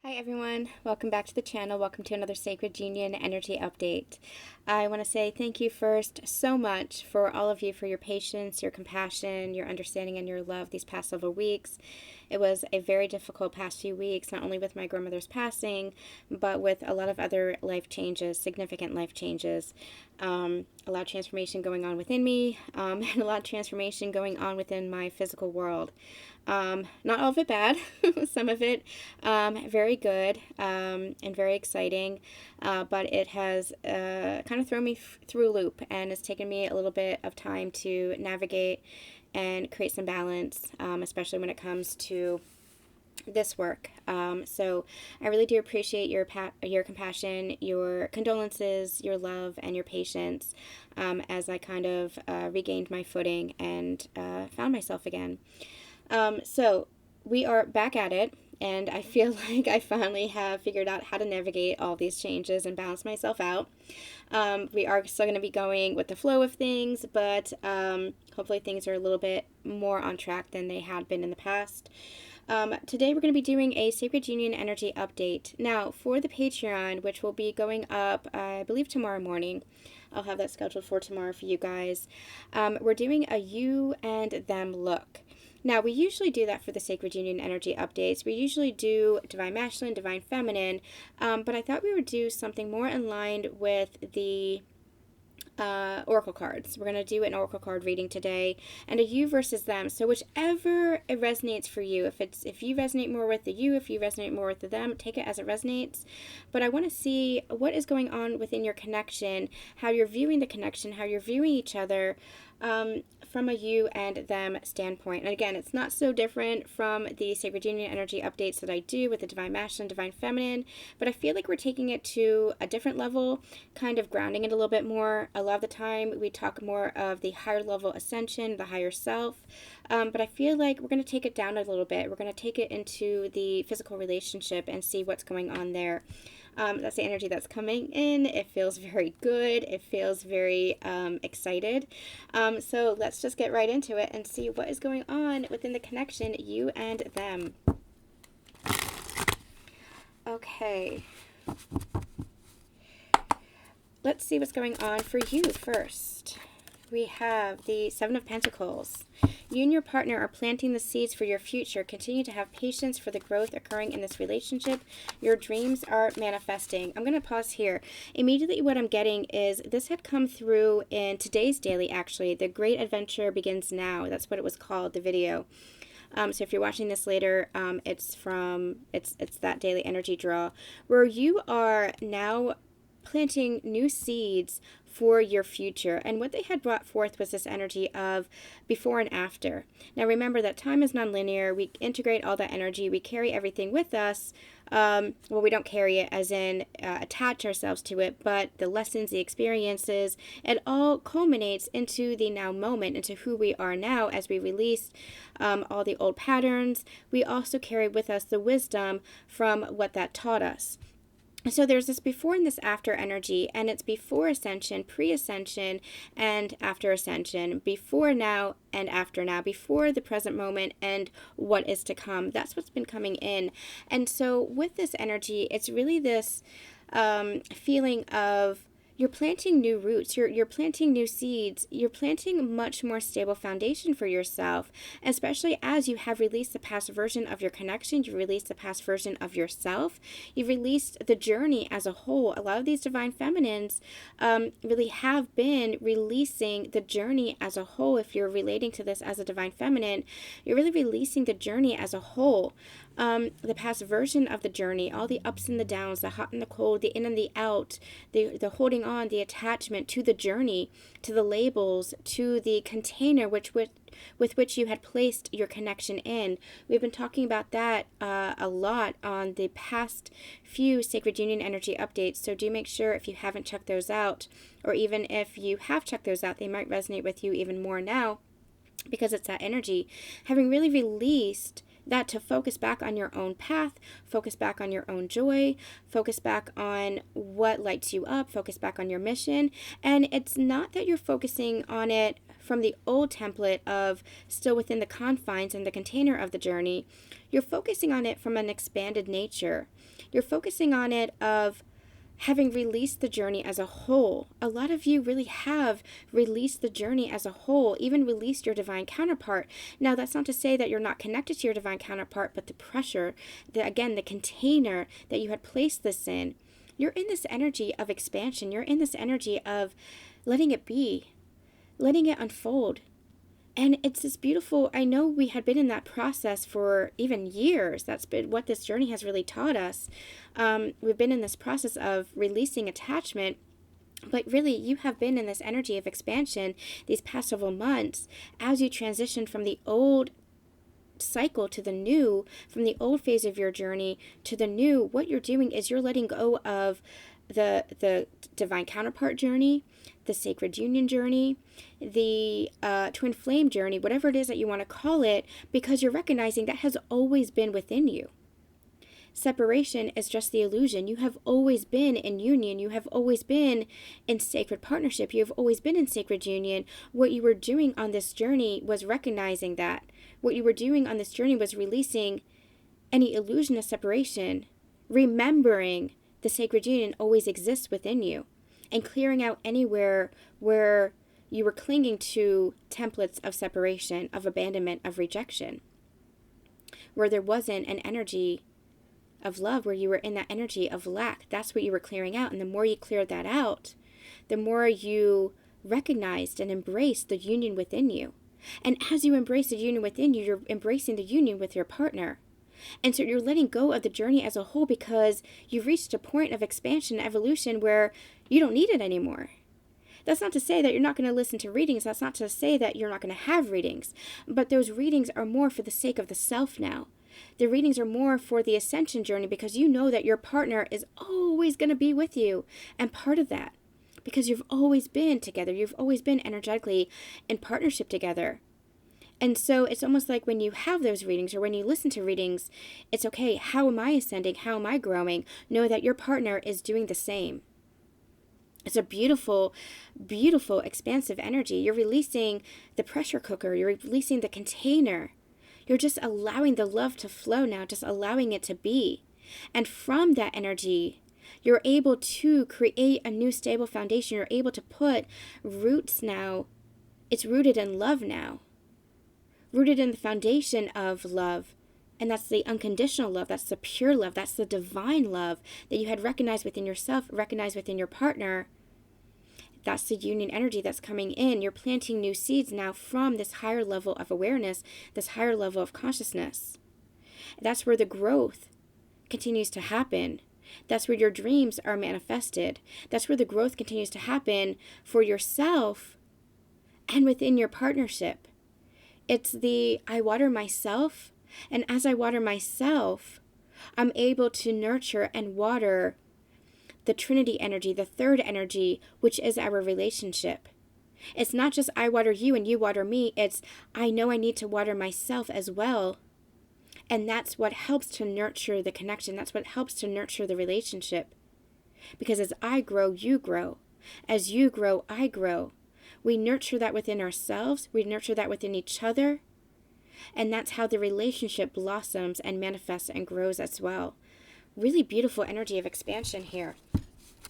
Hi everyone, welcome back to the channel. Welcome to another Sacred Union Energy Update. I want to say thank you first so much for all of you for your patience, your compassion, your understanding, and your love these past several weeks. It was a very difficult past few weeks, not only with my grandmother's passing, but with a lot of other life changes, significant life changes. A lot of transformation going on within me, and a lot of transformation going on within my physical world. Not all of it bad, some of it very good and very exciting, but it has kind of thrown me through a loop, and it's taken me a little bit of time to navigate and create some balance, especially when it comes to this work. So I really do appreciate your compassion, your condolences, your love, and your patience as I kind of regained my footing and found myself again. So we are back at it, and I feel like I finally have figured out how to navigate all these changes and balance myself out. We are still going to be going with the flow of things, but hopefully things are a little bit more on track than they had been in the past. Today we're going to be doing a Sacred Union Energy Update. Now, for the Patreon, which will be going up, I believe, tomorrow morning. I'll have that scheduled for tomorrow for you guys. We're doing a you and them look. Now, we usually do that for the Sacred Union Energy Updates. We usually do Divine Masculine, Divine Feminine, but I thought we would do something more in line with the oracle cards. We're going to do an oracle card reading today, and a you versus them. So whichever it resonates for you, if you resonate more with the you, if you resonate more with the them, take it as it resonates. But I want to see what is going on within your connection, how you're viewing the connection, how you're viewing each other, from a you and them standpoint. And again, it's not so different from the Sacred Union Energy Updates that I do with the Divine Masculine, Divine Feminine, but I feel like we're taking it to a different level, kind of grounding it a little bit more. A lot of the time we talk more of the higher level ascension, the higher self, but I feel like we're going to take it down a little bit. We're going to take it into the physical relationship and see what's going on there. That's the energy that's coming in. It feels very good. It feels very excited. So let's just get right into it and see what is going on within the connection, you and them. Okay. Let's see what's going on for you first. We have the Seven of Pentacles. You and your partner are planting the seeds for your future. Continue to have patience for the growth occurring in this relationship. Your dreams are manifesting. I'm going to pause here. Immediately what I'm getting is this had come through in today's daily, actually. The Great Adventure Begins Now. That's what it was called, the video. So if you're watching this later, it's that daily energy draw where you are now planting new seeds for your future. And what they had brought forth was this energy of before and after. Now remember that time is nonlinear. We integrate all that energy. We carry everything with us. Well, we don't carry it as in attach ourselves to it, but the lessons, the experiences, it all culminates into the now moment, into who we are now as we release all the old patterns. We also carry with us the wisdom from what that taught us. So there's this before and this after energy, and it's before ascension, pre-ascension, and after ascension, before now and after now, before the present moment and what is to come. That's what's been coming in. And so with this energy, it's really this feeling of you're planting new roots, you're planting new seeds, you're planting much more stable foundation for yourself, especially as you have released the past version of your connection, you released the past version of yourself, you've released the journey as a whole. A lot of these divine feminines really have been releasing the journey as a whole. If you're relating to this as a divine feminine, you're really releasing the journey as a whole. The past version of the journey, all the ups and the downs, the hot and the cold, the in and the out, the holding on, the attachment to the journey, to the labels, to the container with which you had placed your connection in. We've been talking about that a lot on the past few Sacred Union Energy Updates, so do make sure if you haven't checked those out, or even if you have checked those out, they might resonate with you even more now, because it's that energy. Having really released that to focus back on your own path, focus back on your own joy, focus back on what lights you up, focus back on your mission. And it's not that you're focusing on it from the old template of still within the confines and the container of the journey, you're focusing on it from an expanded nature. You're focusing on it of having released the journey as a whole. A lot of you really have released the journey as a whole, even released your divine counterpart. Now, that's not to say that you're not connected to your divine counterpart, but the pressure, the container that you had placed this in, you're in this energy of expansion. You're in this energy of letting it be, letting it unfold. And it's this beautiful, I know we had been in that process for even years. That's been what this journey has really taught us. We've been in this process of releasing attachment, but really you have been in this energy of expansion these past several months as you transition from the old cycle to the new, from the old phase of your journey to the new. What you're doing is you're letting go of the divine counterpart journey, the sacred union journey, the twin flame journey, whatever it is that you want to call it, because you're recognizing that has always been within you. Separation is just the illusion. You have always been in union. You have always been in sacred partnership. You have always been in sacred union. What you were doing on this journey was recognizing that. What you were doing on this journey was releasing any illusion of separation, remembering the sacred union always exists within you, and clearing out anywhere where you were clinging to templates of separation, of abandonment, of rejection, where there wasn't an energy of love, where you were in that energy of lack. That's what you were clearing out. And the more you cleared that out, the more you recognized and embraced the union within you. And as you embrace the union within you, you're embracing the union with your partner. And so you're letting go of the journey as a whole because you've reached a point of expansion and evolution where you don't need it anymore. That's not to say that you're not going to listen to readings. That's not to say that you're not going to have readings. But those readings are more for the sake of the self now. The readings are more for the ascension journey because you know that your partner is always going to be with you and part of that. Because you've always been together. You've always been energetically in partnership together. And so it's almost like when you have those readings or when you listen to readings, it's okay, how am I ascending? How am I growing? Know that your partner is doing the same. It's a beautiful, beautiful, expansive energy. You're releasing the pressure cooker. You're releasing the container. You're just allowing the love to flow now, just allowing it to be. And from that energy, you're able to create a new stable foundation. You're able to put roots now. It's rooted in love now. Rooted in the foundation of love. And that's the unconditional love. That's the pure love. That's the divine love that you had recognized within yourself, recognized within your partner. That's the union energy that's coming in. You're planting new seeds now from this higher level of awareness, this higher level of consciousness. That's where the growth continues to happen. That's where your dreams are manifested. That's where the growth continues to happen for yourself and within your partnership. It's the I water myself, and as I water myself, I'm able to nurture and water the Trinity energy, the third energy, which is our relationship. It's not just I water you and you water me. It's I know I need to water myself as well. And that's what helps to nurture the connection. That's what helps to nurture the relationship. Because as I grow, you grow. As you grow, I grow. We nurture that within ourselves. We nurture that within each other. And that's how the relationship blossoms and manifests and grows as well. Really beautiful energy of expansion here.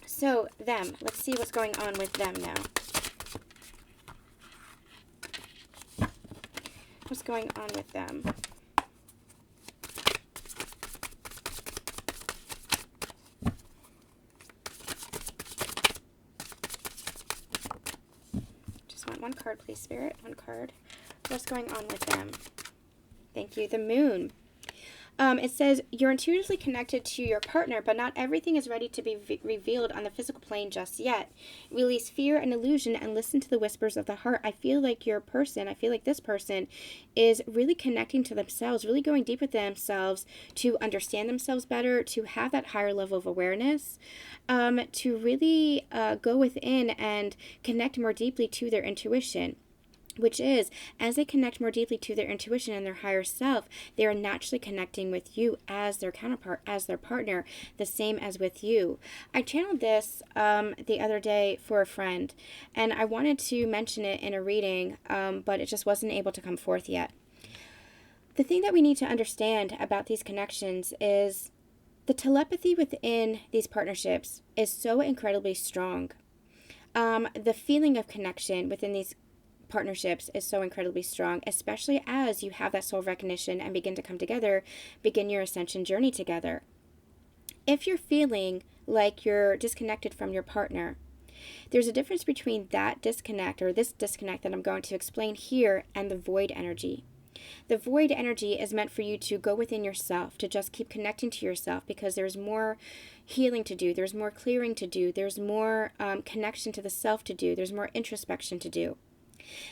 So them, let's see what's going on with them now. What's going on with them? Just want one card, please, Spirit. One card. What's going on with them? Thank you. The Moon. It says, you're intuitively connected to your partner, but not everything is ready to be revealed on the physical plane just yet. Release fear and illusion and listen to the whispers of the heart. I feel like this person is really connecting to themselves, really going deep with themselves to understand themselves better, to have that higher level of awareness, to really go within and connect more deeply to their intuition. which is, as they connect more deeply to their intuition and their higher self, they are naturally connecting with you as their counterpart, as their partner, the same as with you. I channeled this the other day for a friend, and I wanted to mention it in a reading, but it just wasn't able to come forth yet. The thing that we need to understand about these connections is the telepathy within these partnerships is so incredibly strong. The feeling of connection within these partnerships is so incredibly strong, especially as you have that soul recognition and begin to come together, begin your ascension journey together. If you're feeling like you're disconnected from your partner, there's a difference between that disconnect, or this disconnect that I'm going to explain here, and the void energy. The void energy is meant for you to go within yourself, to just keep connecting to yourself, because there's more healing to do, there's more clearing to do, there's more connection to the self to do, there's more introspection to do.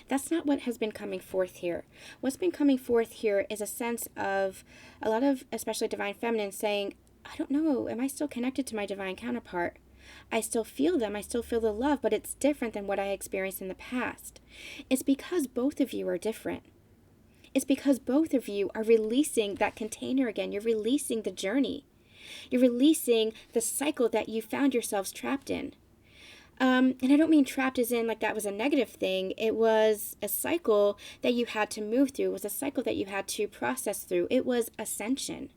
That's not what has been coming forth here. What's been coming forth here is a sense of a lot of, especially divine feminine, saying, I don't know, am I still connected to my divine counterpart? I still feel them, I still feel the love, but it's different than what I experienced in the past. It's because both of you are different. It's because both of you are releasing that container again. You're releasing the journey. You're releasing the cycle that you found yourselves trapped in. And I don't mean trapped as in like that was a negative thing. It was a cycle that you had to move through. It was a cycle that you had to process through. It was ascension.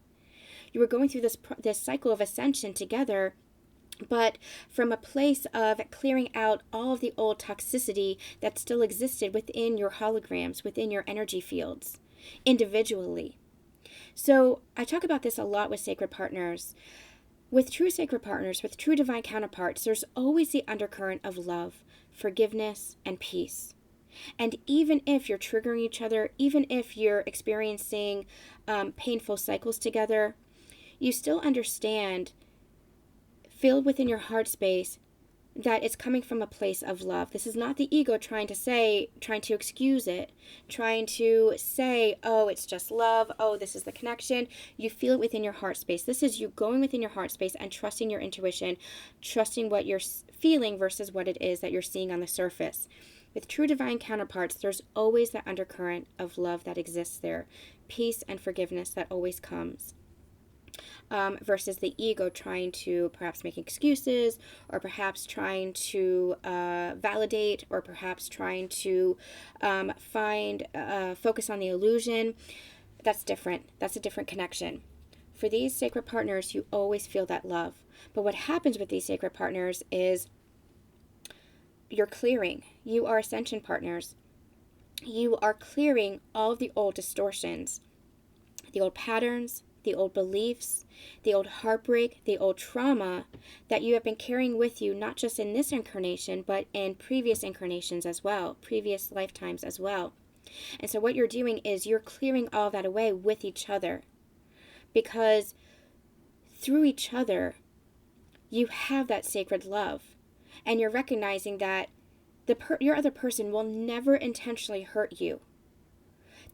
You were going through this cycle of ascension together, but from a place of clearing out all of the old toxicity that still existed within your holograms, within your energy fields, individually. So I talk about this a lot with sacred partners. With true sacred partners, with true divine counterparts, there's always the undercurrent of love, forgiveness, and peace. And even if you're triggering each other, even if you're experiencing painful cycles together, you still understand, filled within your heart space, that it's coming from a place of love. This is not the ego trying to excuse it, trying to say, oh, it's just love, oh, this is the connection. You feel it within your heart space. This is you going within your heart space and trusting your intuition, trusting what you're feeling versus what it is that you're seeing on the surface. With true divine counterparts, there's always that undercurrent of love that exists there, peace and forgiveness that always comes. Versus the ego trying to perhaps make excuses, or perhaps trying to validate, or perhaps trying to focus on the illusion. That's different. That's a different connection. For these sacred partners, you always feel that love. But what happens with these sacred partners is you're clearing. You are ascension partners. You are clearing all of the old distortions, the old patterns, the old beliefs, the old heartbreak, the old trauma that you have been carrying with you, not just in this incarnation, but in previous incarnations as well, previous lifetimes as well. And so what you're doing is you're clearing all that away with each other, because through each other, you have that sacred love, and you're recognizing that your other person will never intentionally hurt you.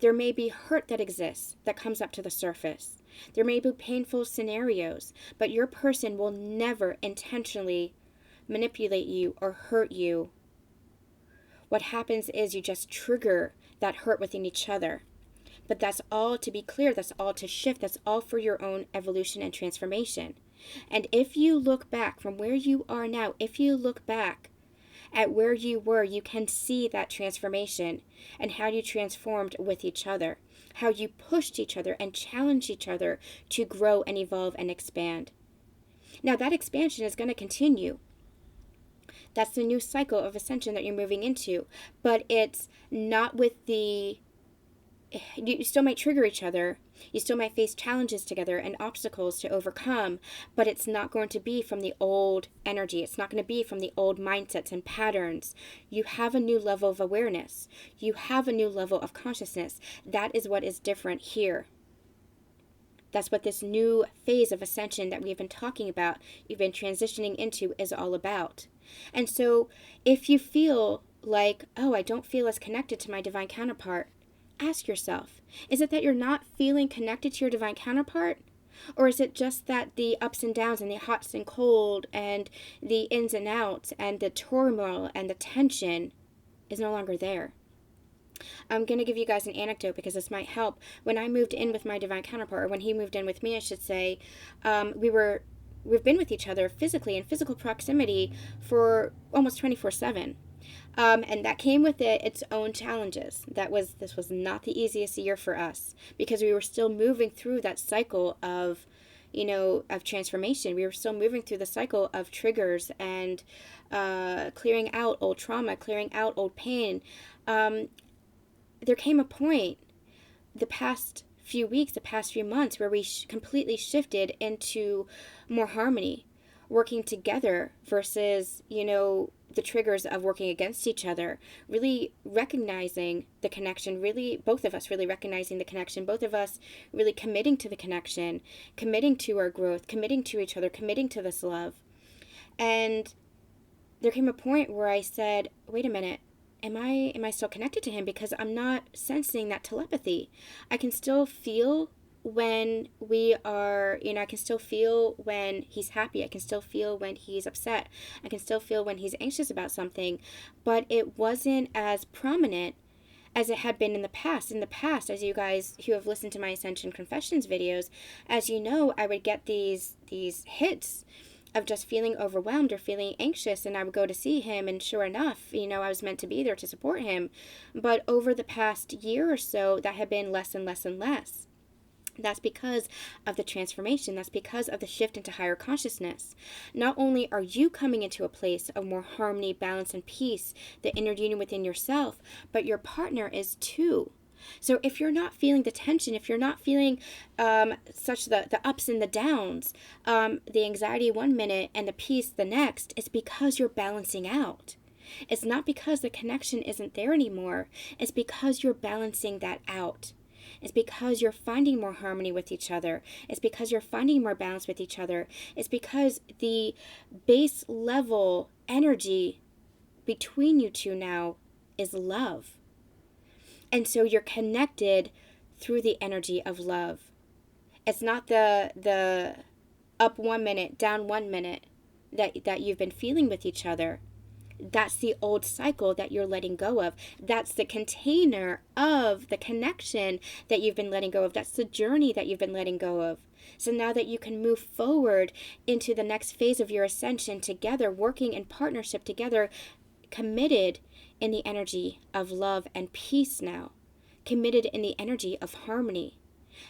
There may be hurt that exists that comes up to the surface. There may be painful scenarios, but your person will never intentionally manipulate you or hurt you. What happens is you just trigger that hurt within each other. But that's all to be clear, that's all to shift, that's all for your own evolution and transformation. And if you look back from where you are now, if you look back at where you were, you can see that transformation and how you transformed with each other, how you pushed each other and challenged each other to grow and evolve and expand. Now that expansion is going to continue. That's the new cycle of ascension that you're moving into, but it's not with you still might trigger each other. You still might face challenges together and obstacles to overcome, but it's not going to be from the old energy. It's not going to be from the old mindsets and patterns. You have a new level of awareness. You have a new level of consciousness. That is what is different here. That's what this new phase of ascension that we've been talking about, you've been transitioning into, is all about. And so if you feel like, oh, I don't feel as connected to my divine counterpart, ask yourself, is it that you're not feeling connected to your divine counterpart? Or is it just that the ups and downs and the hots and cold and the ins and outs and the turmoil and the tension is no longer there? I'm going to give you guys an anecdote because this might help. When I moved in with my divine counterpart, or when he moved in with me, I should say, we've been with each other physically in physical proximity for almost 24/7. And that came with its own challenges. This was not the easiest year for us because we were still moving through that cycle of, of transformation. We were still moving through the cycle of triggers and clearing out old trauma, clearing out old pain. There came a point, the past few weeks, the past few months, where we completely shifted into more harmony, working together versus, the triggers of working against each other, really recognizing the connection, really, both of us really recognizing the connection, both of us really committing to the connection, committing to our growth, committing to each other, committing to this love. And there came a point where I said, wait a minute, am I still connected to him? Because I'm not sensing that telepathy. I can still feel when we are, I can still feel when he's happy. I can still feel when he's upset. I can still feel when he's anxious about something. But it wasn't as prominent as it had been in the past. In the past, as you guys who have listened to my Ascension Confessions videos, as you know, I would get these hits of just feeling overwhelmed or feeling anxious, and I would go to see him, and sure enough, I was meant to be there to support him. But over the past year or so, that had been less and less and less. That's because of the transformation. That's because of the shift into higher consciousness. Not only are you coming into a place of more harmony, balance, and peace, the inner union within yourself, but your partner is too. So if you're not feeling the tension, if you're not feeling such the ups and the downs, the anxiety one minute and the peace the next, it's because you're balancing out. It's not because the connection isn't there anymore. It's because you're balancing that out. It's because you're finding more harmony with each other. It's because you're finding more balance with each other. It's because the base level energy between you two now is love. And so you're connected through the energy of love. It's not the up 1 minute, down 1 minute that you've been feeling with each other. That's the old cycle that you're letting go of. That's the container of the connection that you've been letting go of. That's the journey that you've been letting go of. So now that you can move forward into the next phase of your ascension together, working in partnership together, committed in the energy of love and peace now, committed in the energy of harmony.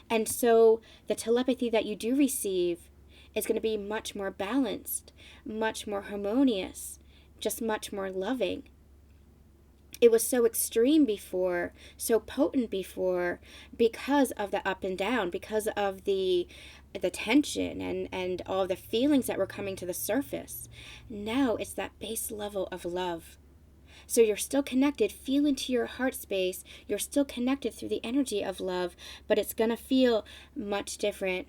And so the telepathy that you do receive is going to be much more balanced, much more harmonious, just much more loving. It was so extreme before, so potent before, because of the up and down, because of the tension and all the feelings that were coming to the surface. Now it's that base level of love. So you're still connected, feel into your heart space, you're still connected through the energy of love, but it's going to feel much different.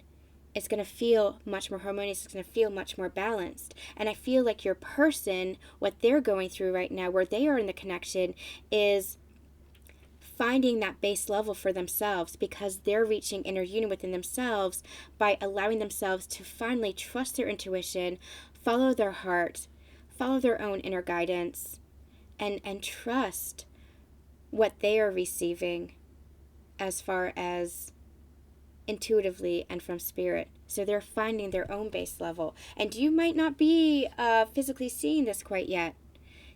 It's going to feel much more harmonious. It's going to feel much more balanced. And I feel like your person, what they're going through right now, where they are in the connection, is finding that base level for themselves, because they're reaching inner union within themselves by allowing themselves to finally trust their intuition, follow their heart, follow their own inner guidance, and trust what they are receiving as far as intuitively and from spirit. So they're finding their own base level. And you might not be physically seeing this quite yet.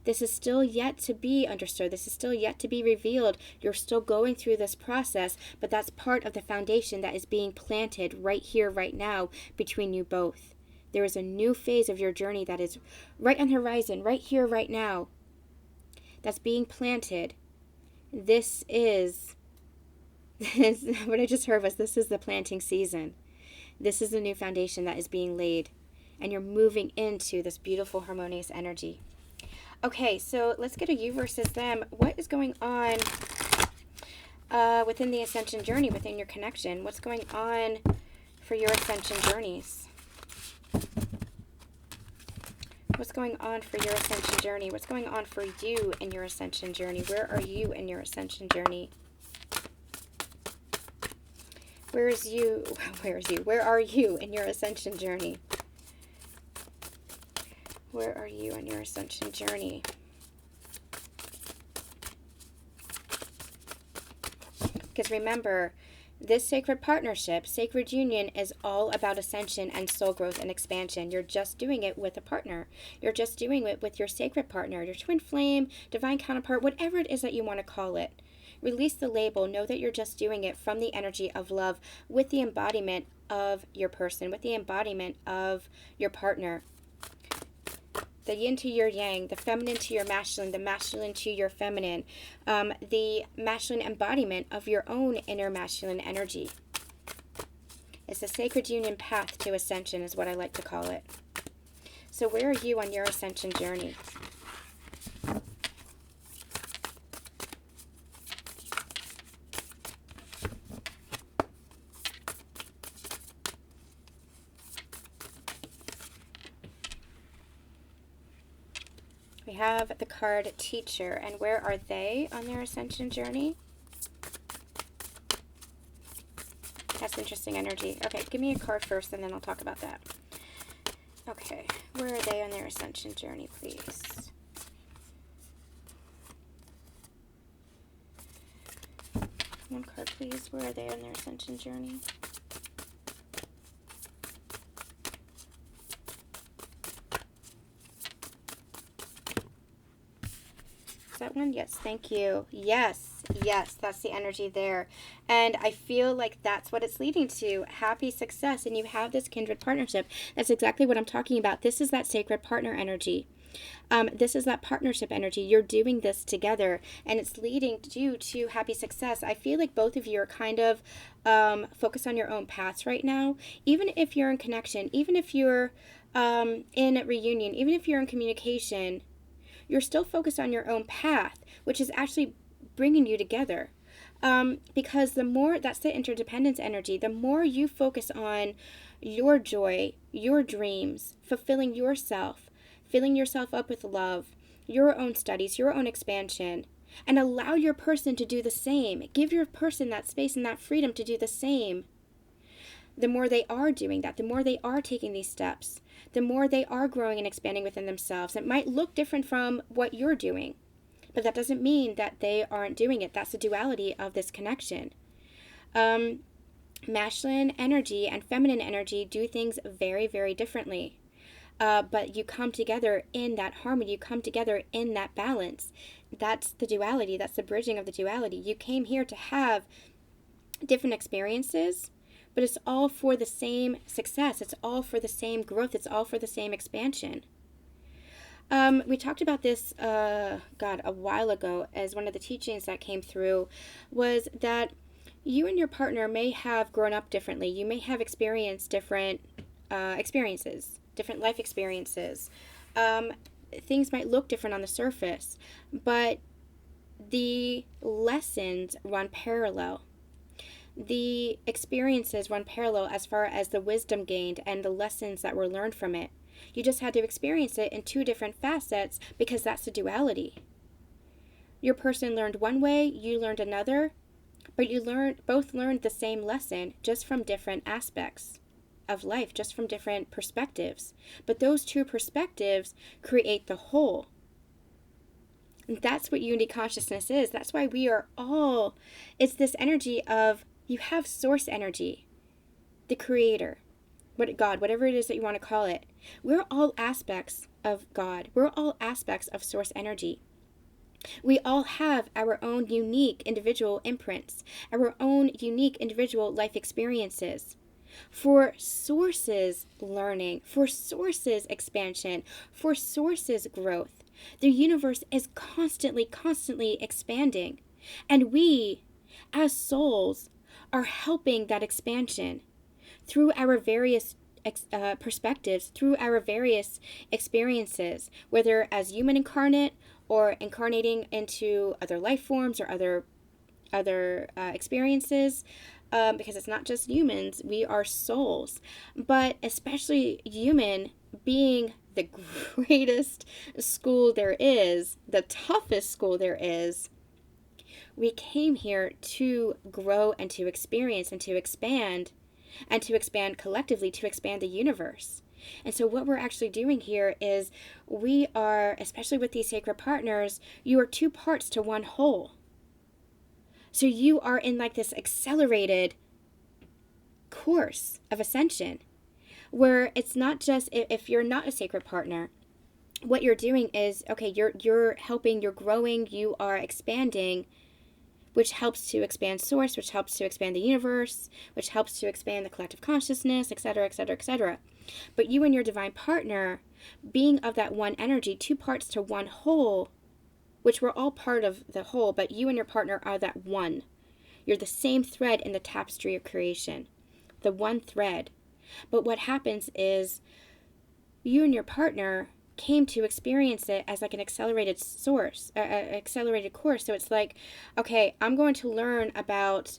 This is still yet to be understood. This is still yet to be revealed. You're still going through this process, but that's part of the foundation that is being planted right here, right now, between you both. There is a new phase of your journey that is right on the horizon, right here, right now, that's being planted. This is what I just heard was, this is the planting season. This is the new foundation that is being laid. And you're moving into this beautiful, harmonious energy. Okay, so let's get a you versus them. What is going on within the ascension journey, within your connection? What's going on for your ascension journeys? What's going on for your ascension journey? What's going on for you in your ascension journey? Where are you in your ascension journey? Where are you in your ascension journey? Where are you in your ascension journey? Because remember, this sacred partnership, sacred union, is all about ascension and soul growth and expansion. You're just doing it with a partner. You're just doing it with your sacred partner, your twin flame, divine counterpart, whatever it is that you want to call it. Release the label. Know that you're just doing it from the energy of love with the embodiment of your person, with the embodiment of your partner. The yin to your yang, the feminine to your masculine, the masculine to your feminine, the masculine embodiment of your own inner masculine energy. It's a sacred union path to ascension is what I like to call it. So where are you on your ascension journey? We have the card Teacher, and where are they on their ascension journey? That's interesting energy. Okay, give me a card first, and then I'll talk about that. Okay, where are they on their ascension journey, please? One card, please. Where are they on their ascension journey? Is that one? Yes, thank you. Yes, that's the energy there. And I feel like that's what it's leading to. Happy success. And you have this kindred partnership. That's exactly what I'm talking about. This is that sacred partner energy. This is that partnership energy. You're doing this together, and it's leading you to happy success. I feel like both of you are kind of focused on your own paths right now. Even if you're in connection, even if you're in a reunion, even if you're in communication, you're still focused on your own path, which is actually bringing you together. Because the more, that's the interdependence energy, the more you focus on your joy, your dreams, fulfilling yourself, filling yourself up with love, your own studies, your own expansion, and allow your person to do the same. Give your person that space and that freedom to do the same. The more they are doing that, the more they are taking these steps, the more they are growing and expanding within themselves. It might look different from what you're doing, but that doesn't mean that they aren't doing it. That's the duality of this connection. Masculine energy and feminine energy do things very, very differently. But you come together in that harmony. You come together in that balance. That's the duality. That's the bridging of the duality. You came here to have different experiences, but it's all for the same success. It's all for the same growth. It's all for the same expansion. We talked about this, a while ago, as one of the teachings that came through was that you and your partner may have grown up differently. You may have experienced different experiences, different life experiences. Things might look different on the surface, but the lessons run parallel. The experiences run parallel as far as the wisdom gained and the lessons that were learned from it. You just had to experience it in two different facets because that's the duality. Your person learned one way, you learned another, but you both learned the same lesson just from different aspects of life, just from different perspectives. But those two perspectives create the whole. And that's what unity consciousness is. That's why we are all, it's this energy of, you have source energy, the creator, God, whatever it is that you want to call it. We're all aspects of God. We're all aspects of source energy. We all have our own unique individual imprints, our own unique individual life experiences. For sources learning, for sources expansion, for sources growth, the universe is constantly expanding. And we, as souls, are helping that expansion through our various perspectives, through our various experiences, whether as human incarnate or incarnating into other life forms or other experiences, because it's not just humans, we are souls. But especially human being the greatest school there is, the toughest school there is, we came here to grow and to experience and to expand collectively, to expand the universe. And so what we're actually doing here is we are, especially with these sacred partners, you are two parts to one whole. So you are in like this accelerated course of ascension, where it's not just, if you're not a sacred partner, what you're doing is, okay, you're helping, you're growing, you are expanding, which helps to expand source, which helps to expand the universe, which helps to expand the collective consciousness, etc., etc., etc. But you and your divine partner, being of that one energy, two parts to one whole, which we're all part of the whole, but you and your partner are that one. You're the same thread in the tapestry of creation, the one thread. But what happens is you and your partner came to experience it as like an accelerated accelerated course. So it's like, okay, I'm going to learn about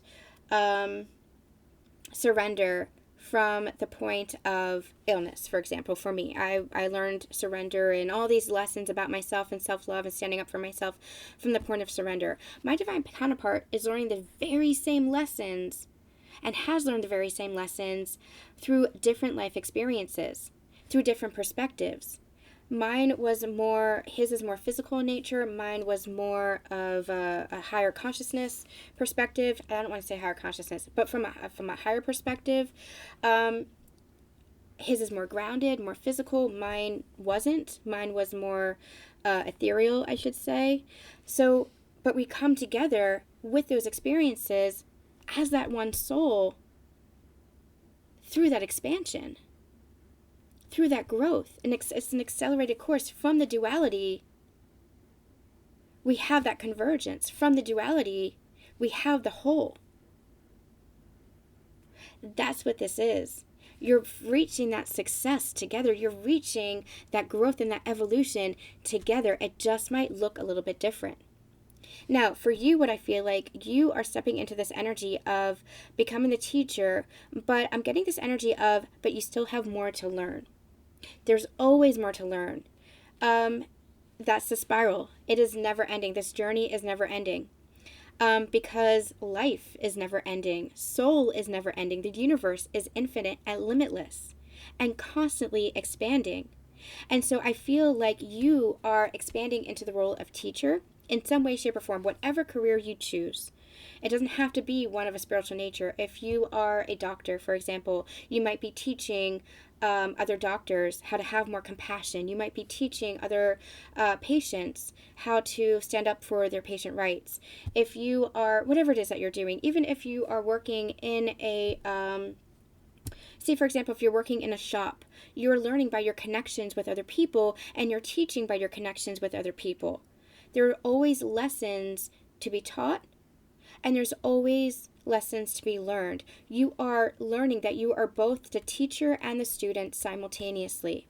surrender from the point of illness, for example. For me, I learned surrender and all these lessons about myself and self-love and standing up for myself from the point of surrender. My divine counterpart is learning the very same lessons and has learned the very same lessons through different life experiences, through different perspectives. Mine was more, his is more physical in nature. Mine was more of a higher consciousness perspective. I don't want to say higher consciousness, but from a higher perspective. His is more grounded, more physical. Mine wasn't. Mine was more ethereal, I should say. So, but we come together with those experiences as that one soul through that expansion, through that growth. And it's an accelerated course. From the duality, we have that convergence. From the duality, we have the whole. That's what this is. You're reaching that success together. You're reaching that growth and that evolution together. It just might look a little bit different. Now, for you, what I feel like, you are stepping into this energy of becoming the teacher, but I'm getting this energy of, but you still have more to learn. There's always more to learn. That's the spiral. It is never ending. This journey is never ending. Because life is never ending. Soul is never ending. The universe is infinite and limitless and constantly expanding. And so I feel like you are expanding into the role of teacher in some way, shape, or form, whatever career you choose. It doesn't have to be one of a spiritual nature. If you are a doctor, for example, you might be teaching other doctors how to have more compassion. You might be teaching other patients how to stand up for their patient rights. If you are, whatever it is that you're doing, even if you are working in a, say for example, if you're working in a shop, you're learning by your connections with other people, and you're teaching by your connections with other people. There are always lessons to be taught, and there's always lessons to be learned. You are learning that you are both the teacher and the student simultaneously.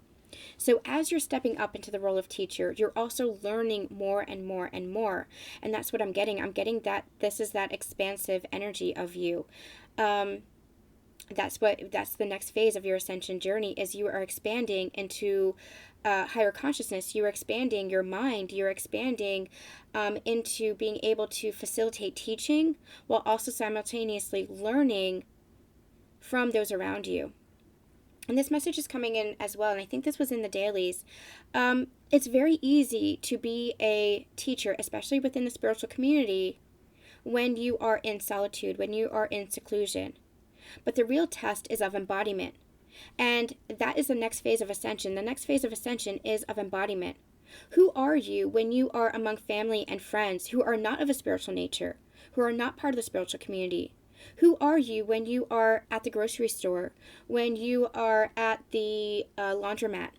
So as you're stepping up into the role of teacher, you're also learning more and more and more. And that's what I'm getting. I'm getting that this is that expansive energy of you. That's the next phase of your ascension journey, is you are expanding into higher consciousness. You're expanding your mind. You're expanding into being able to facilitate teaching while also simultaneously learning from those around you. And this message is coming in as well, and I think this was in the dailies. It's very easy to be a teacher, especially within the spiritual community, when you are in solitude, when you are in seclusion. But the real test is of embodiment. And that is the next phase of ascension. The next phase of ascension is of embodiment. Who are you when you are among family and friends who are not of a spiritual nature, who are not part of the spiritual community? Who are you when you are at the grocery store, when you are at the laundromat,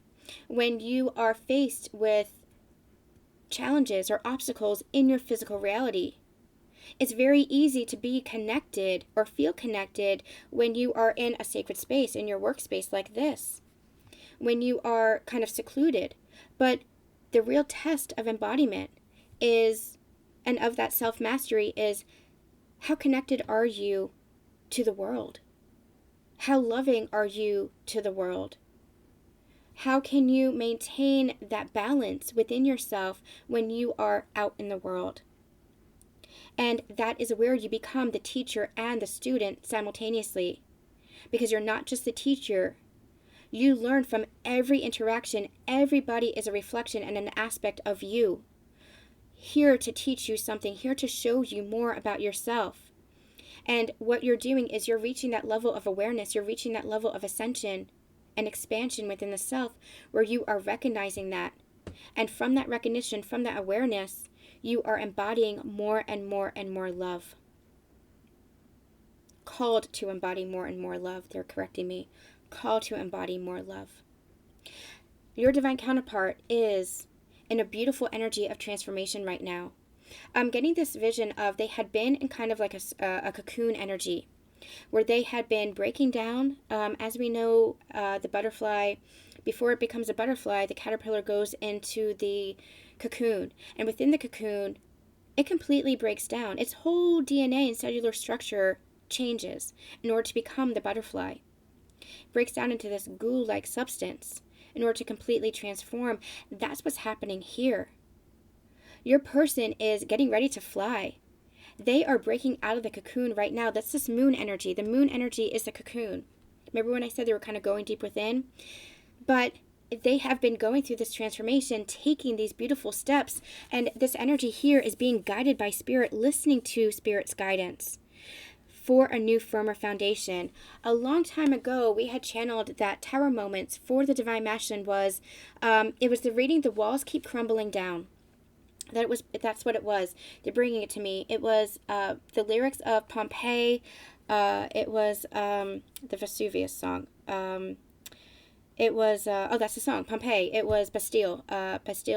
when you are faced with challenges or obstacles in your physical reality? It's very easy to be connected or feel connected when you are in a sacred space, in your workspace like this, when you are kind of secluded. But the real test of embodiment is, and of that self-mastery, is how connected are you to the world? How loving are you to the world? How can you maintain that balance within yourself when you are out in the world? And that is where you become the teacher and the student simultaneously. Because you're not just the teacher. You learn from every interaction. Everybody is a reflection and an aspect of you. here to teach you something, here to show you more about yourself. And what you're doing is you're reaching that level of awareness, you're reaching that level of ascension and expansion within the self where you are recognizing that. And from that recognition, from that awareness, you are embodying more and more and more love. Called to embody more and more love. They're correcting me. Called to embody more love. Your divine counterpart is in a beautiful energy of transformation right now. I'm getting this vision of they had been in kind of like a cocoon energy where they had been breaking down. As we know, the butterfly, before it becomes a butterfly, the caterpillar goes into the cocoon. And within the cocoon, it completely breaks down. Its whole DNA and cellular structure changes in order to become the butterfly. It breaks down into this goo-like substance in order to completely transform. That's what's happening here. Your person is getting ready to fly. They are breaking out of the cocoon right now. That's this moon energy. The moon energy is the cocoon. Remember when I said they were kind of going deep within? But they have been going through this transformation, taking these beautiful steps, and this energy here is being guided by Spirit, listening to Spirit's guidance for a new, firmer foundation. A long time ago, we had channeled that tower moments for the Divine Masculine was, it was the reading, the walls keep crumbling down. That's what it was. They're bringing it to me. It was the lyrics of Pompeii. It was the Vesuvius song. It was, that's the song, Pompeii. It was Bastille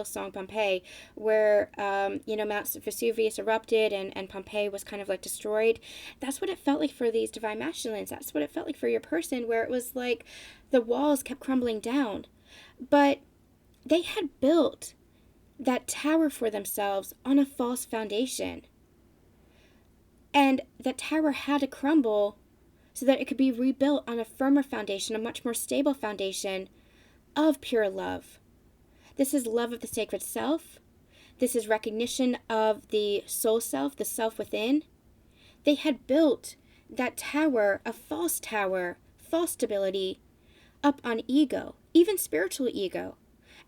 song, Pompeii, where, Mount Vesuvius erupted and Pompeii was kind of like destroyed. That's what it felt like for these divine masculines. That's what it felt like for your person, where it was like the walls kept crumbling down. But they had built that tower for themselves on a false foundation. And that tower had to crumble so that it could be rebuilt on a firmer foundation, a much more stable foundation of pure love. This is love of the sacred self. This is recognition of the soul self, the self within. They had built that tower, a false stability, up on ego, even spiritual ego.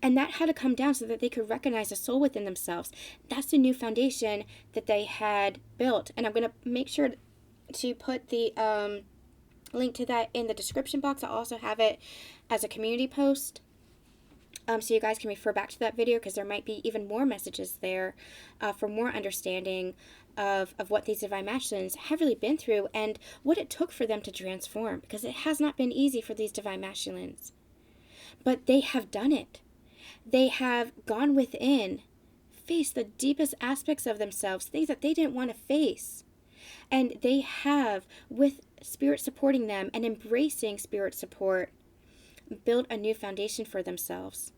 And that had to come down so that they could recognize the soul within themselves. That's the new foundation that they had built. And I'm going to make sure to put the link to that in the description box. I'll also have it as a community post. So you guys can refer back to that video because there might be even more messages there for more understanding of what these divine masculines have really been through and what it took for them to transform. Because it has not been easy for these divine masculines. But they have done it. They have gone within, faced the deepest aspects of themselves, things that they didn't want to face. And they have, with Spirit supporting them and embracing Spirit support, built a new foundation for themselves,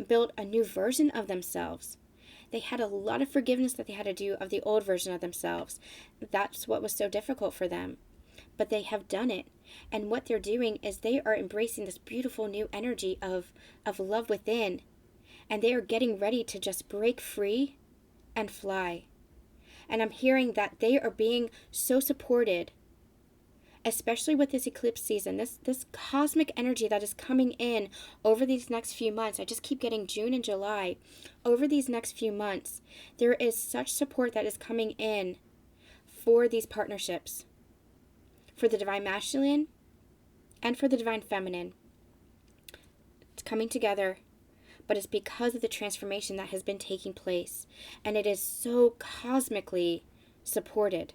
built a new version of themselves. They had a lot of forgiveness that they had to do of the old version of themselves. That's what was so difficult for them. But they have done it. And what they're doing is they are embracing this beautiful new energy of love within. And they are getting ready to just break free and fly. And I'm hearing that they are being so supported, especially with this eclipse season, this cosmic energy that is coming in over these next few months. I just keep getting June and July. Over these next few months, there is such support that is coming in for these partnerships, for the divine masculine and for the divine feminine. It's coming together. But it's because of the transformation that has been taking place. And it is so cosmically supported.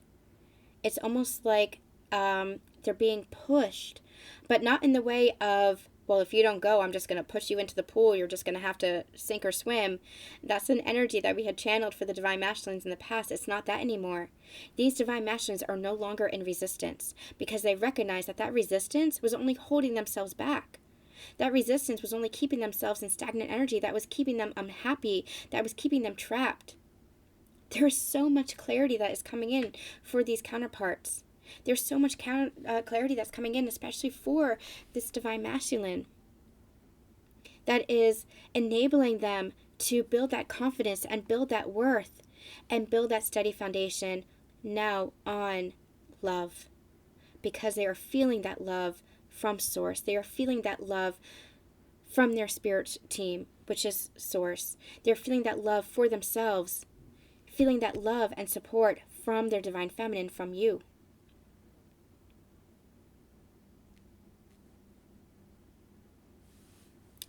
It's almost like they're being pushed. But not in the way of, well, if you don't go, I'm just going to push you into the pool. You're just going to have to sink or swim. That's an energy that we had channeled for the divine masculines in the past. It's not that anymore. These divine masculines are no longer in resistance. Because they recognize that resistance was only holding themselves back. That resistance was only keeping themselves in stagnant energy. That was keeping them unhappy. That was keeping them trapped. There is so much clarity that is coming in for these counterparts. There's so much clarity that's coming in, especially for this divine masculine, that is enabling them to build that confidence and build that worth and build that steady foundation now on love. Because they are feeling that love from Source. They are feeling that love from their spirit team, which is Source. They're feeling that love for themselves feeling that love and support from their divine feminine, from you.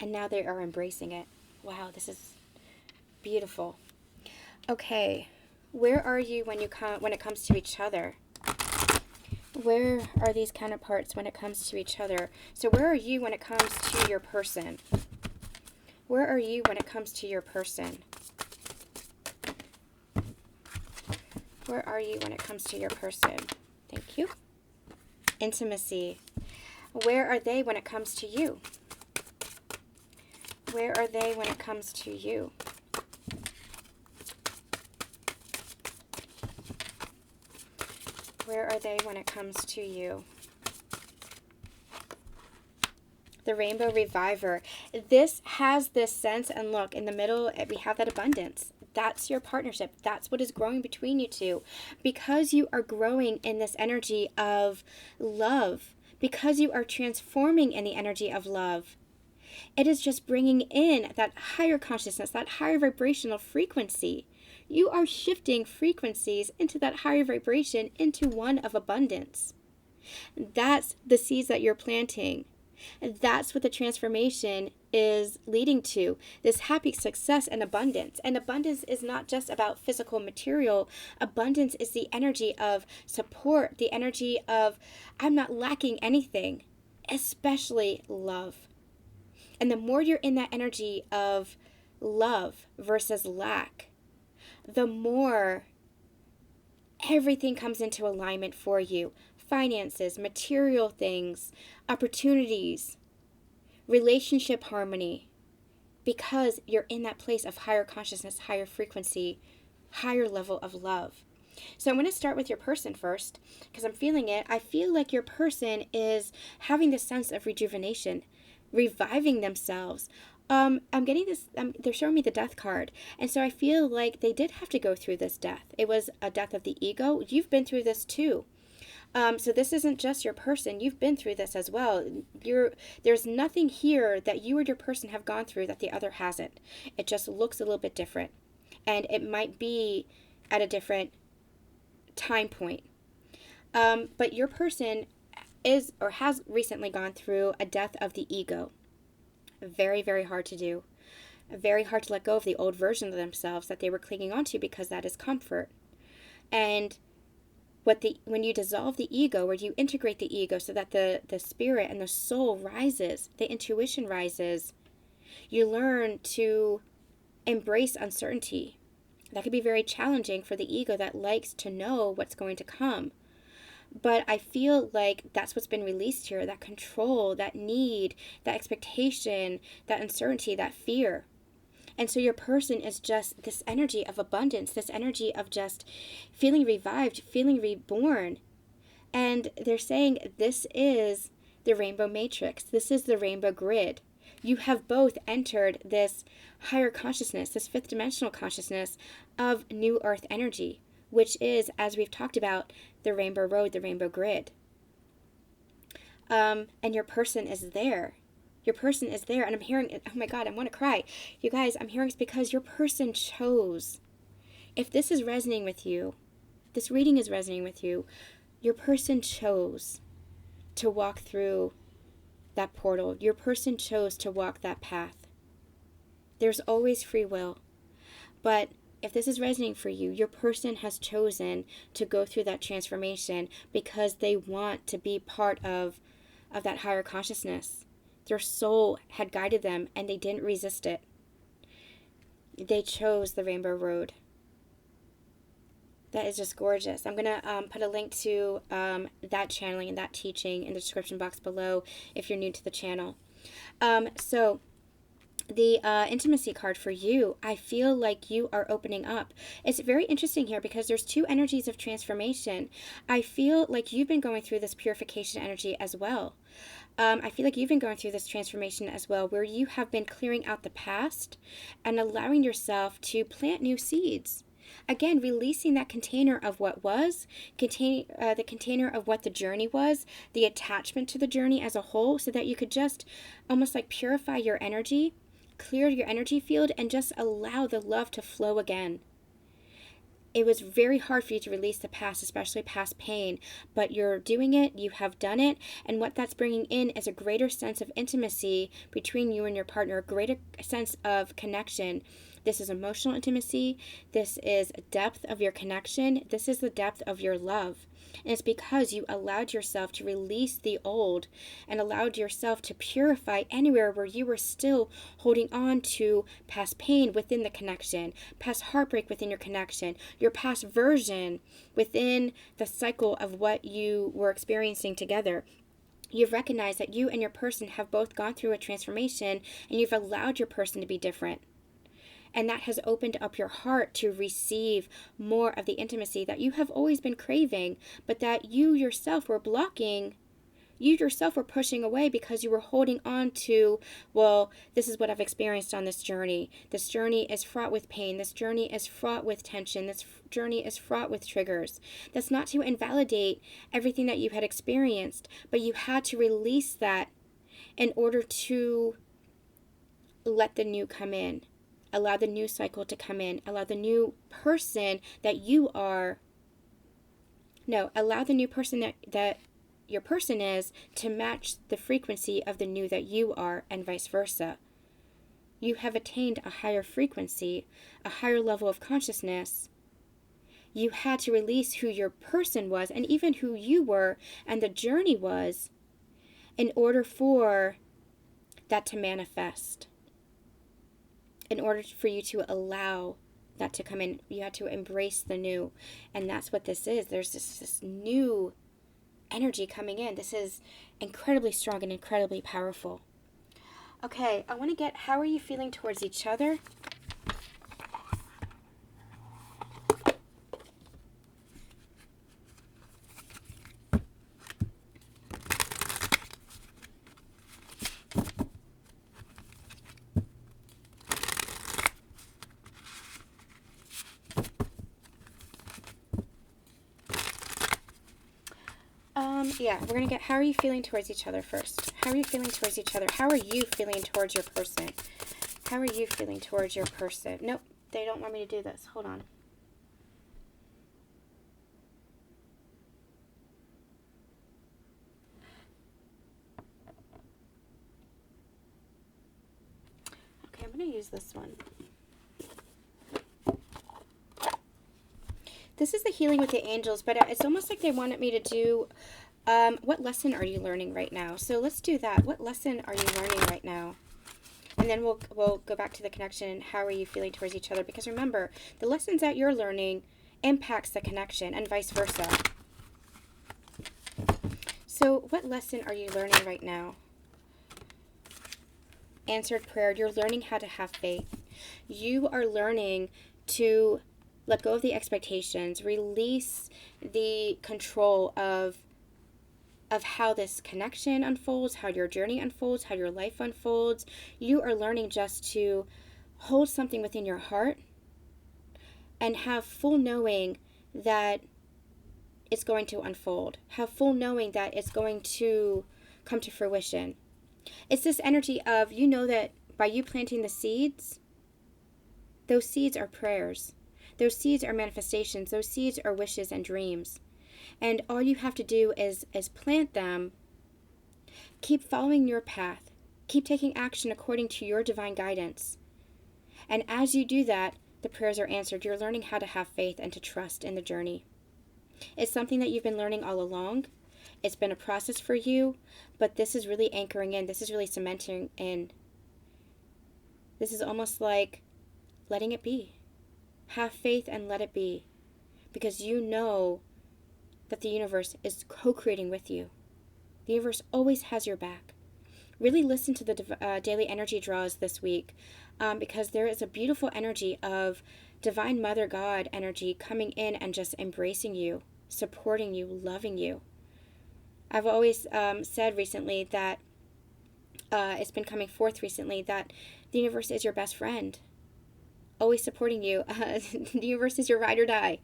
And now they are embracing it. Wow, this is beautiful. Okay, where are you when it comes to each other? Where are these counterparts when it comes to each other? So where are you when it comes to your person? Where are you when it comes to your person? Where are you when it comes to your person? Thank you. Intimacy. Where are they when it comes to you? Where are they when it comes to you? Where are they when it comes to you? The Rainbow Reviver. This has this sense, and look, in the middle, we have that abundance. That's your partnership. That's what is growing between you two. Because you are growing in this energy of love, because you are transforming in the energy of love, it is just bringing in that higher consciousness, that higher vibrational frequency. You are shifting frequencies into that higher vibration, into one of abundance. That's the seeds that you're planting. That's what the transformation is leading to. This happy success and abundance. And abundance is not just about physical material. Abundance is the energy of support, the energy of I'm not lacking anything, especially love. And the more you're in that energy of love versus lack, the more everything comes into alignment for you. Finances, material things, opportunities, relationship harmony, because you're in that place of higher consciousness, higher frequency, higher level of love. So I'm going to start with your person first, because I'm feeling it. I feel like your person is having this sense of rejuvenation, reviving themselves. I'm getting this, they're showing me the death card. And so I feel like they did have to go through this death. It was a death of the ego. You've been through this too. So this isn't just your person. You've been through this as well. There's nothing here that you or your person have gone through that the other hasn't. It just looks a little bit different. And it might be at a different time point. But your person is or has recently gone through a death of the ego. Very, very hard to do. Very hard to let go of the old version of themselves that they were clinging onto, because that is comfort. And when you dissolve the ego, or you integrate the ego so that the spirit and the soul rises, the intuition rises, you learn to embrace uncertainty. That could be very challenging for the ego that likes to know what's going to come. But I feel like that's what's been released here, that control, that need, that expectation, that uncertainty, that fear. And so your person is just this energy of abundance, this energy of just feeling revived, feeling reborn. And they're saying this is the rainbow matrix. This is the rainbow grid. You have both entered this higher consciousness, this fifth dimensional consciousness of new earth energy, which is, as we've talked about, the rainbow road, the rainbow grid. And your person is there. Your person is there. And I'm hearing, oh my God, I want to cry. You guys, I'm hearing it's because your person chose. If this is resonating with you, this reading is resonating with you, your person chose to walk through that portal. Your person chose to walk that path. There's always free will. But if this is resonating for you, your person has chosen to go through that transformation because they want to be part of that higher consciousness. Their soul had guided them and they didn't resist it. They chose the rainbow road. That is just gorgeous. I'm going to put a link to that channeling and that teaching in the description box below if you're new to the channel. So the intimacy card for you, I feel like you are opening up. It's very interesting here because there's two energies of transformation. I feel like you've been going through this purification energy as well. I feel like you've been going through this transformation as well, where you have been clearing out the past and allowing yourself to plant new seeds. Again, releasing that container of what was, the container of what the journey was, the attachment to the journey as a whole, so that you could just almost like purify your energy, clear your energy field, and just allow the love to flow again. it was very hard for you to release the past, especially past pain, but you're doing it, you have done it, and what that's bringing in is a greater sense of intimacy between you and your partner, a greater sense of connection. This is emotional intimacy. This is depth of your connection. This is the depth of your love. And it's because you allowed yourself to release the old and allowed yourself to purify anywhere where you were still holding on to past pain within the connection, past heartbreak within your connection, your past version within the cycle of what you were experiencing together. You've recognized that you and your person have both gone through a transformation, and you've allowed your person to be different. And that has opened up your heart to receive more of the intimacy that you have always been craving, but that you yourself were blocking. You yourself were pushing away because you were holding on to, well, this is what I've experienced on this journey. This journey is fraught with pain. This journey is fraught with tension. This journey is fraught with triggers. That's not to invalidate everything that you had experienced, but you had to release that in order to let the new come in. Allow the new cycle to come in. Allow the new person that you are. No, allow the new person that your person is to match the frequency of the new that you are, and vice versa. You have attained a higher frequency, a higher level of consciousness. You had to release who your person was and even who you were and the journey was in order for that to manifest. In order for you to allow that to come in, you had to embrace the new. And that's what this is. There's this new energy coming in. This is incredibly strong and incredibly powerful. Okay, I want to get, how are you feeling towards each other? Yeah, we're going to get, how are you feeling towards each other first? How are you feeling towards each other? How are you feeling towards your person? How are you feeling towards your person? Nope, they don't want me to do this. Hold on. Okay, I'm going to use this one. This is the healing with the angels, but it's almost like they wanted me to do, what lesson are you learning right now? So let's do that. What lesson are you learning right now? And then we'll go back to the connection. How are you feeling towards each other? Because remember, the lessons that you're learning impacts the connection and vice versa. So what lesson are you learning right now? Answered prayer. You're learning how to have faith. You are learning to let go of the expectations, release the control of how this connection unfolds, how your journey unfolds, how your life unfolds. You are learning just to hold something within your heart and have full knowing that it's going to unfold. Have full knowing that it's going to come to fruition. It's this energy of, you know that by you planting the seeds, those seeds are prayers. Those seeds are manifestations. Those seeds are wishes and dreams. And all you have to do is plant them. Keep following your path. Keep taking action according to your divine guidance. And as you do that, the prayers are answered. You're learning how to have faith and to trust in the journey. It's something that you've been learning all along. It's been a process for you, but this is really anchoring in. This is really cementing in. This is almost like letting it be. Have faith and let it be, because you know that the universe is co-creating with you. The universe always has your back. Really listen to the daily energy draws this week, because there is a beautiful energy of Divine Mother God energy coming in and just embracing you, supporting you, loving you. I've always said recently that it's been coming forth recently that the universe is your best friend. Always supporting you. The universe is your ride or die.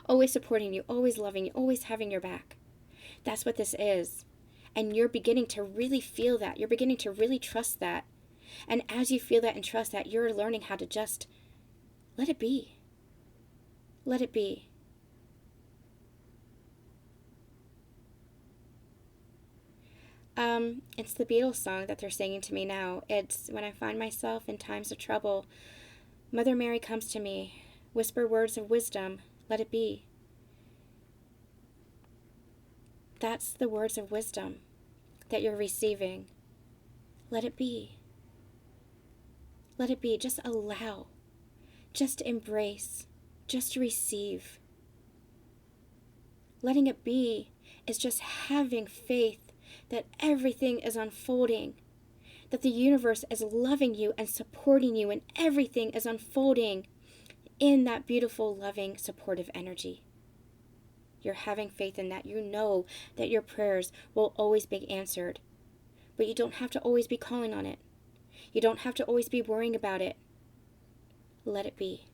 Always supporting you, always loving you, always having your back. That's what this is. And you're beginning to really feel that. You're beginning to really trust that. And as you feel that and trust that, you're learning how to just let it be. Let it be. It's the Beatles song that they're singing to me now. It's when I find myself in times of trouble, Mother Mary comes to me, whisper words of wisdom, let it be. That's the words of wisdom that you're receiving. Let it be. Let it be. Just allow. Just embrace. Just receive. Letting it be is just having faith that everything is unfolding, that the universe is loving you and supporting you, and everything is unfolding in that beautiful, loving, supportive energy. You're having faith in that. You know that your prayers will always be answered, but you don't have to always be calling on it. You don't have to always be worrying about it. Let it be.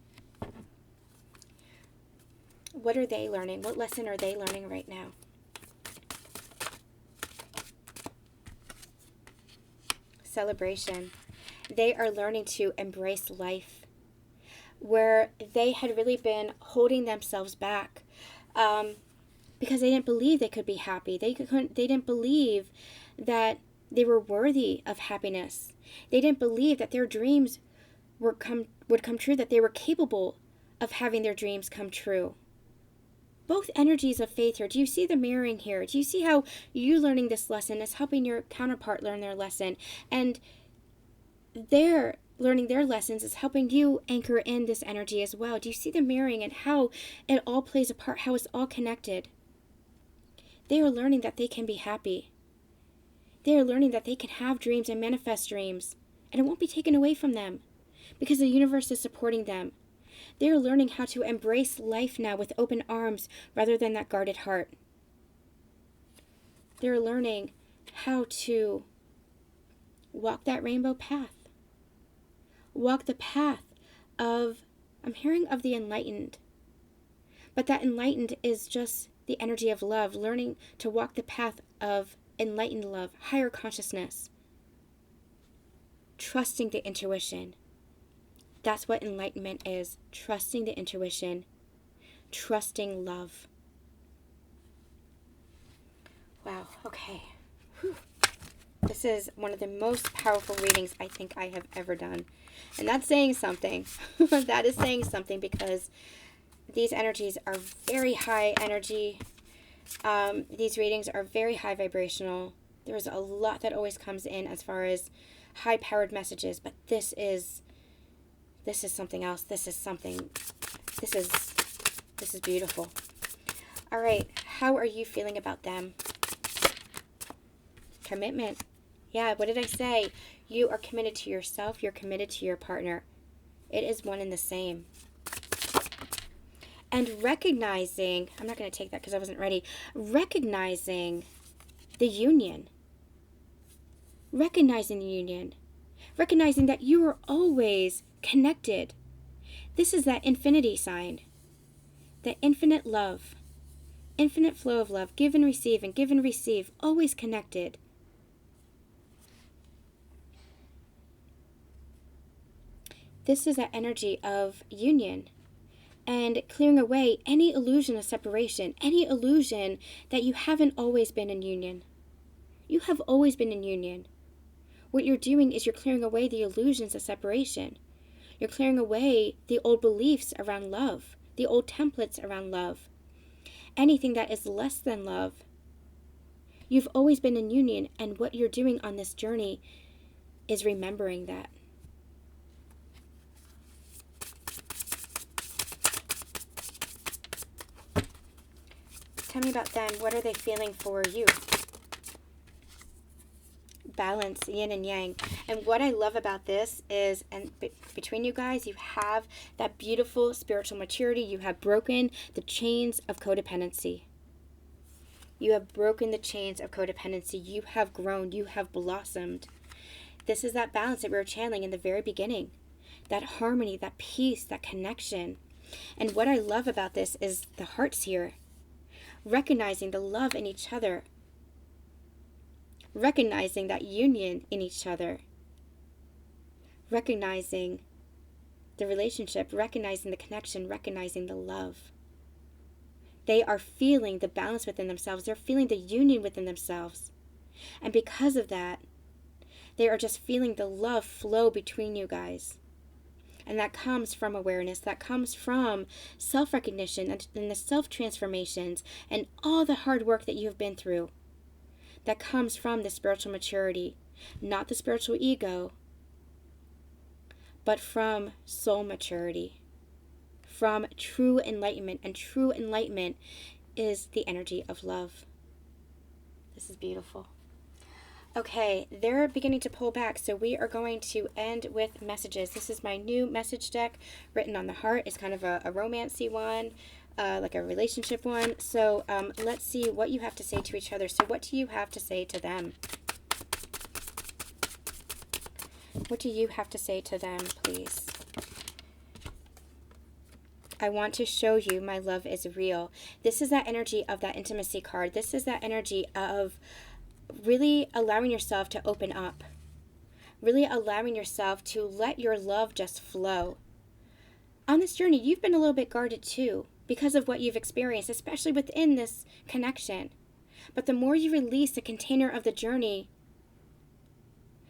What are they learning? What lesson are they learning right now? Celebration. They are learning to embrace life, where they had really been holding themselves back because they didn't believe they could be happy. They didn't believe that they were worthy of happiness. They didn't believe that their dreams would come true, that they were capable of having their dreams come true. Both energies of faith here. Do you see the mirroring here? Do you see how you learning this lesson is helping your counterpart learn their lesson? And their learning their lessons is helping you anchor in this energy as well. Do you see the mirroring and how it all plays a part, how it's all connected? They are learning that they can be happy. They are learning that they can have dreams and manifest dreams, and it won't be taken away from them because the universe is supporting them. They are learning how to embrace life now with open arms rather than that guarded heart. They're learning how to walk that rainbow path. Walk the path of, I'm hearing of the enlightened. But that enlightened is just the energy of love, learning to walk the path of enlightened love, higher consciousness. Trusting the intuition. That's what enlightenment is. Trusting the intuition. Trusting love. Wow, okay. Whew. This is one of the most powerful readings I think I have ever done. And that's saying something. That is saying something because these energies are very high energy. These readings are very high vibrational. There's a lot that always comes in as far as high-powered messages, but this is something else. This is beautiful. All right, how are you feeling about them? Commitment. Yeah, what did I say? You are committed to yourself. You're committed to your partner. It is one and the same. And recognizing, I'm not going to take that because I wasn't ready. Recognizing the union. Recognizing the union. Recognizing that you are always connected. This is that infinity sign. That infinite love. Infinite flow of love. Give and receive. Always connected. This is that energy of union. And clearing away any illusion of separation. Any illusion that you haven't always been in union. You have always been in union. What you're doing is you're clearing away the illusions of separation. You're clearing away the old beliefs around love, the old templates around love. Anything that is less than love. You've always been in union, and what you're doing on this journey is remembering that. Tell me about them. What are they feeling for you? Balance, yin and yang. And what I love about this is, and between you guys, you have that beautiful spiritual maturity. You have broken the chains of codependency. You have broken the chains of codependency. You have grown. You have blossomed. This is that balance that we were channeling in the very beginning. That harmony, that peace, that connection. And what I love about this is the hearts here. Recognizing the love in each other. Recognizing that union in each other. Recognizing the relationship, recognizing the connection, recognizing the love. They are feeling the balance within themselves. They're feeling the union within themselves. And because of that, they are just feeling the love flow between you guys. And that comes from awareness. That comes from self-recognition and the self-transformations and all the hard work that you have been through. That comes from the spiritual maturity. Not the spiritual ego, but from soul maturity. From true enlightenment. And true enlightenment is the energy of love. This is beautiful. Okay, they're beginning to pull back, so we are going to end with messages. This is my new message deck, written on the heart. It's kind of a romancy one, like a relationship one. So let's see what you have to say to each other. So what do you have to say to them? What do you have to say to them, please? I want to show you my love is real. This is that energy of that intimacy card. This is that energy of really allowing yourself to open up. Really allowing yourself to let your love just flow. On this journey, you've been a little bit guarded too, because of what you've experienced, especially within this connection. But the more you release the container of the journey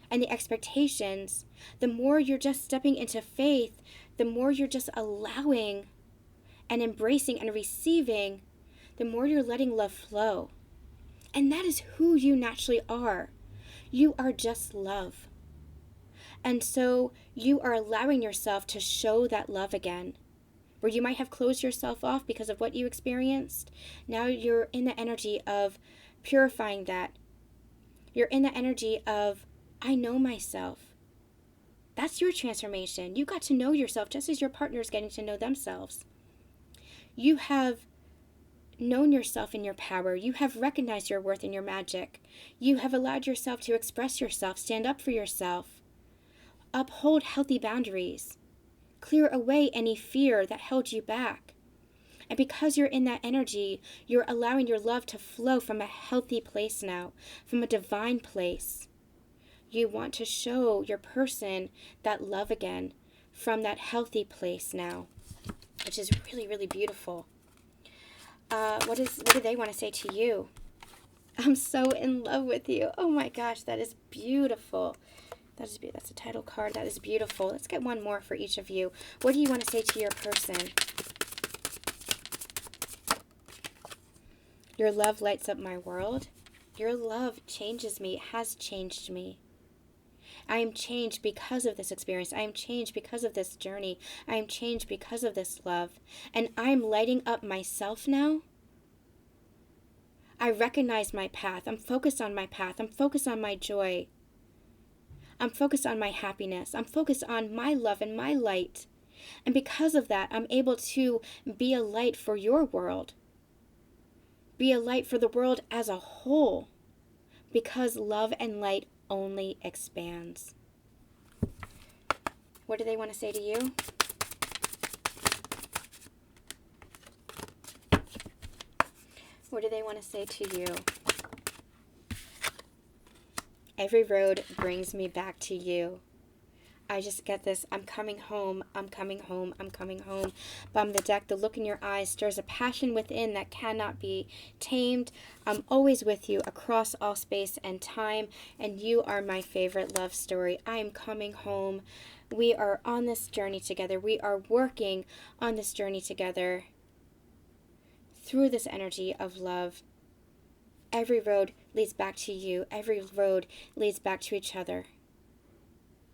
and the expectations, the more you're just stepping into faith, the more you're just allowing and embracing and receiving, the more you're letting love flow. And that is who you naturally are. You are just love. And so you are allowing yourself to show that love again. Where you might have closed yourself off because of what you experienced, now you're in the energy of purifying that. You're in the energy of, I know myself. That's your transformation. You got to know yourself just as your partner is getting to know themselves. You have known yourself in your power. You have recognized your worth and your magic. You have allowed yourself to express yourself, stand up for yourself, uphold healthy boundaries, clear away any fear that held you back. And because you're in that energy, you're allowing your love to flow from a healthy place now, from a divine place. You want to show your person that love again from that healthy place now, which is really, really beautiful. What do they want to say to you? I'm so in love with you. Oh my gosh, that is beautiful. That's a title card. That is beautiful. Let's get one more for each of you. What do you want to say to your person? Your love lights up my world. Your love changes me, has changed me. I am changed because of this experience. I am changed because of this journey. I am changed because of this love. And I'm lighting up myself now. I recognize my path. I'm focused on my path. I'm focused on my joy. I'm focused on my happiness. I'm focused on my love and my light. And because of that, I'm able to be a light for your world. Be a light for the world as a whole. Because love and light only expands. What do they want to say to you? What do they want to say to you? Every road brings me back to you. I just get this, I'm coming home, I'm coming home, I'm coming home. Bottom of the deck, the look in your eyes stirs a passion within that cannot be tamed. I'm always with you across all space and time, and you are my favorite love story. I am coming home. We are on this journey together. We are working on this journey together through this energy of love. Every road leads back to you. Every road leads back to each other.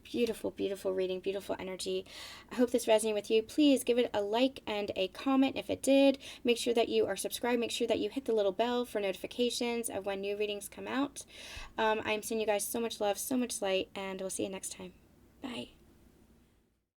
Beautiful, beautiful reading, beautiful energy. I hope this resonated with you. Please give it a like and a comment if it did. Make sure that you are subscribed. Make sure that you hit the little bell for notifications of when new readings come out. I'm sending you guys so much love, so much light, and we'll see you next time.